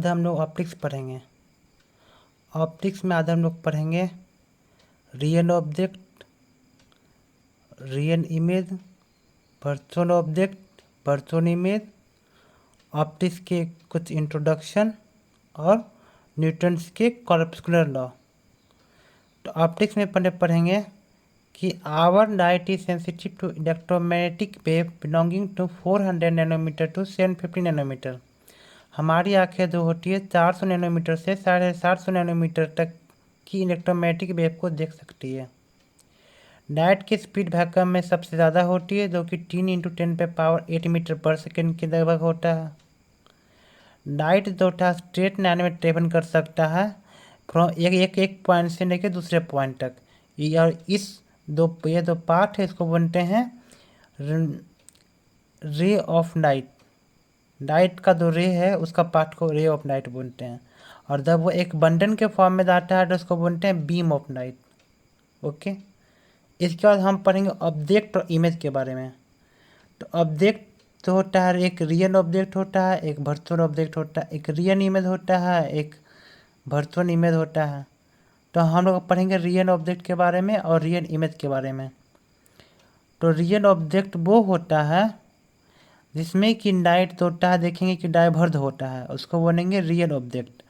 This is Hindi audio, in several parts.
बाद हम लोग ऑप्टिक्स पढ़ेंगे। ऑप्टिक्स में आज हम लोग पढ़ेंगे real object, real image, virtual object, virtual image, optics के कुछ इंट्रोडक्शन और न्यूटन्स के कॉर्पस्कुलर लॉ। तो ऑप्टिक्स में पढ़ेंगे कि our light is sensitive to electromagnetic wave belonging to 400 nanometre to 750 nanometre. हमारी आंखें जो होती है 400 नैनोमीटर से 750 नैनोमीटर तक की इलेक्ट्रोमैग्नेटिक वेव को देख सकती है। लाइट की स्पीड वैक्यूम में सबसे ज़्यादा होती है, जो कि 3 × 10⁻8 मीटर पर सेकेंड के लगभग होता है। लाइट जो था स्ट्रेट लाइन में ट्रेवल कर सकता है फ्रॉम एक पॉइंट से लेकर दूसरे पॉइंट तक। और ये दो पार्ट है, इसको बोलते हैं रे ऑफ लाइट। लाइट का जो रे है उसका पार्ट को रे ऑफ लाइट बोलते हैं, और जब वो एक बंडल के फॉर्म में जाता है तो उसको बोलते हैं बीम ऑफ लाइट। ओके, इसके बाद हम पढ़ेंगे ऑब्जेक्ट और इमेज के बारे में। तो ऑब्जेक्ट तो होता है, एक रियल ऑब्जेक्ट होता है, एक वर्चुअल ऑब्जेक्ट होता है, एक रियल इमेज होता है, एक वर्चुअल इमेज होता है। तो हम लोग पढ़ेंगे रियल ऑब्जेक्ट के बारे में और रियल इमेज के बारे में। तो रियल ऑब्जेक्ट वो होता है जिसमें कि लाइट तो होता है, देखेंगे कि डाइवर्ज होता है, उसको बोलेंगे रियल ऑब्जेक्ट।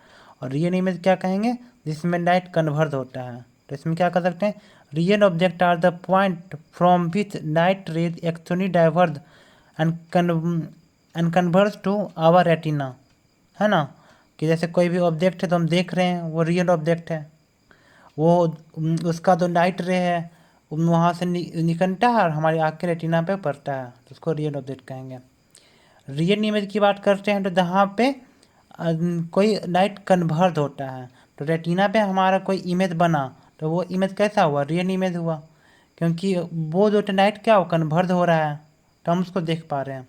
और रियल इमेज क्या कहेंगे, जिसमें लाइट कन्वर्ज होता है। तो इसमें क्या कर सकते हैं, real object are the point from which light rays actually diverge and converge to our retina, है ना। कि जैसे कोई भी ऑब्जेक्ट है तो हम देख रहे हैं, वो रियल ऑब्जेक्ट है। वो उसका जो लाइट रे है वहाँ से निकलता है और हमारी आँख के रेटिना पे पड़ता है, तो उसको रियल ऑब्जेक्ट कहेंगे। रियल इमेज की बात करते हैं तो जहाँ पे कोई लाइट कन्वर्ज होता है, तो रेटिना पे हमारा कोई इमेज बना तो वो इमेज कैसा हुआ, रियल इमेज हुआ, क्योंकि वो जो लाइट क्या हो कन्वर्ज हो रहा है, तो हम उसको देख पा रहे हैं।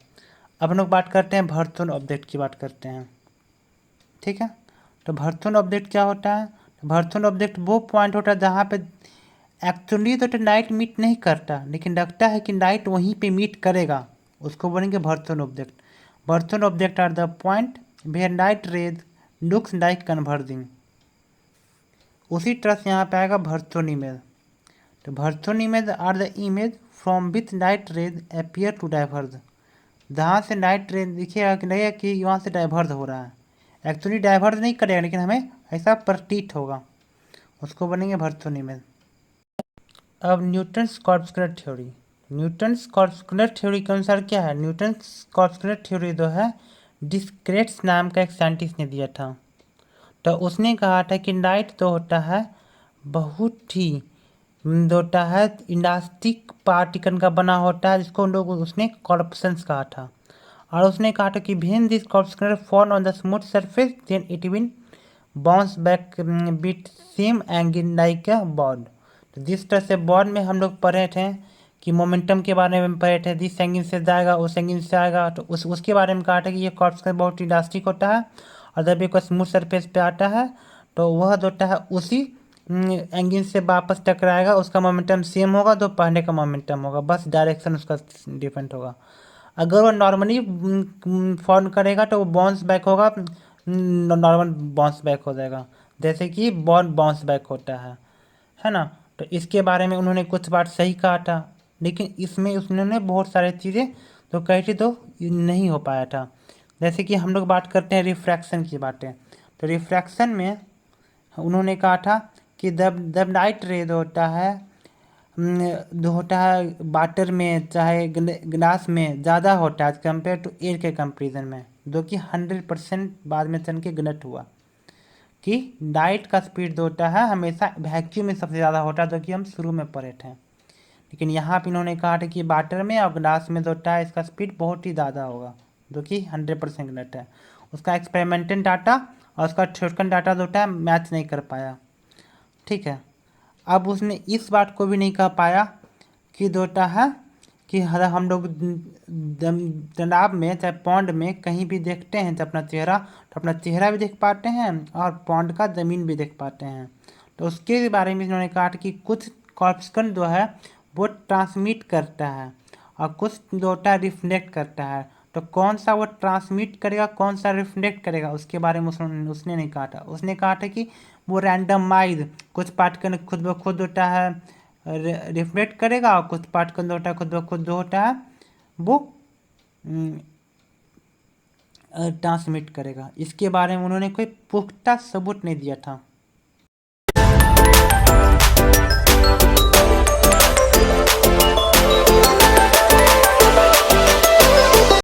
अब हम लोग बात करते हैं वर्चुअल ऑब्जेक्ट की बात करते हैं, ठीक है। तो वर्चुअल ऑब्जेक्ट क्या होता है, वर्चुअल ऑब्जेक्ट वो पॉइंट होता है जहाँ पे एक्चुअली तो लाइट मीट नहीं करता, लेकिन लगता है कि लाइट वहीं पे मीट करेगा, उसको बोलेंगे virtual object. Virtual object are the point where light rays looks like converging. उसी तरह से यहाँ पे आएगा वर्चुअल इमेज। तो virtual image are the image from with light rays appear to diverge. जहाँ से लाइट रेज दिखेगा कि लगेगा कि वहाँ से डाइवर्ज हो रहा है, एक्चुअली डाइवर्ज नहीं करेगा लेकिन हमें ऐसा प्रतीत होगा, उसको बनेंगे वर्चुअल इमेज। अब Newton's corpuscular theory. Newton's corpuscular theory के अनुसार क्या है, न्यूटन्स कॉर्पस्कुलर थ्योरी जो है डिस्क्रेट्स नाम का एक साइंटिस्ट ने दिया था। तो उसने कहा था कि लाइट तो होता है बहुत ही होता है इलास्टिक पार्टिकल का बना होता है, जिसको लोग उसने कॉर्पसन्स कहा था। और उसने कहा था कि when this corpuscular fall on the smooth surface then it will bounce back with same angle like a ball. तो जिस तरह से बॉल में हम लोग पढ़े थे कि मोमेंटम के बारे में पढ़े थे, जिस एंगल से जाएगा उस एंगल से आएगा, तो उसके बारे में कहा था कि ये कॉर्पस्कुलर बहुत इलास्टिक होता है, और जब ये कोई स्मूथ सरफेस पे आता है तो वह जो होता है उसी एंगल से वापस टकराएगा, उसका मोमेंटम सेम होगा जो पहले का मोमेंटम होगा, बस डायरेक्शन उसका डिफरेंट होगा। अगर वो नॉर्मली फॉल करेगा तो वो बाउंस बैक होगा, नॉर्मल बाउंस बैक हो जाएगा, जैसे कि बॉल बाउंस बैक होता है ना। तो इसके बारे में उन्होंने कुछ बात सही कहा था, लेकिन इसमें उन्होंने बहुत सारी चीज़ें तो कही थी तो नहीं हो पाया था। जैसे कि हम लोग बात करते हैं रिफ्रैक्शन की बातें, तो रिफ्रैक्शन में उन्होंने कहा था कि जब जब लाइट रे होता है जो होता है वाटर में चाहे ग्लास में ज़्यादा होता है कंपेयर टू एयर के कंपेरिजन में, जो कि 100% बाद में चल के गलत हुआ कि लाइट का स्पीड जो होता है हमेशा वैक्यूम में सबसे ज़्यादा होता है, जो कि हम शुरू में पढ़े थे। लेकिन यहाँ पे इन्होंने कहा था कि वाटर में और ग्लास में जो होता है इसका स्पीड बहुत ही ज़्यादा होगा, जो कि 100% गलत है। उसका एक्सपेरिमेंटल डाटा और उसका थ्योरेटिकल डाटा जो होता है मैच नहीं कर पाया, ठीक है। अब उसने इस बात को भी नहीं कह पाया कि जो होता है कि हम लोग तालाब में चाहे पौंड में कहीं भी देखते हैं तो अपना चेहरा, तो अपना चेहरा भी देख पाते हैं और पौंड का ज़मीन भी देख पाते हैं। तो उसके बारे में इन्होंने कहा कि कुछ कॉर्पस्कुलर जो है वो ट्रांसमिट करता है और कुछ जो होता है रिफ्लेक्ट करता है। तो कौन सा वो ट्रांसमिट करेगा, कौन सा रिफ्लेक्ट करेगा, उसके बारे में उसने नहीं कहा था। उसने कहा था कि वो रैंडमाइज, कुछ पार्टिकल खुद ब खुद होता है रिफ्लेक्ट करेगा, और कुछ पार्टिकल होता है खुद ब खुद जो होता है वो ट्रांसमिट करेगा। इसके बारे में उन्होंने कोई पुख्ता सबूत नहीं दिया था।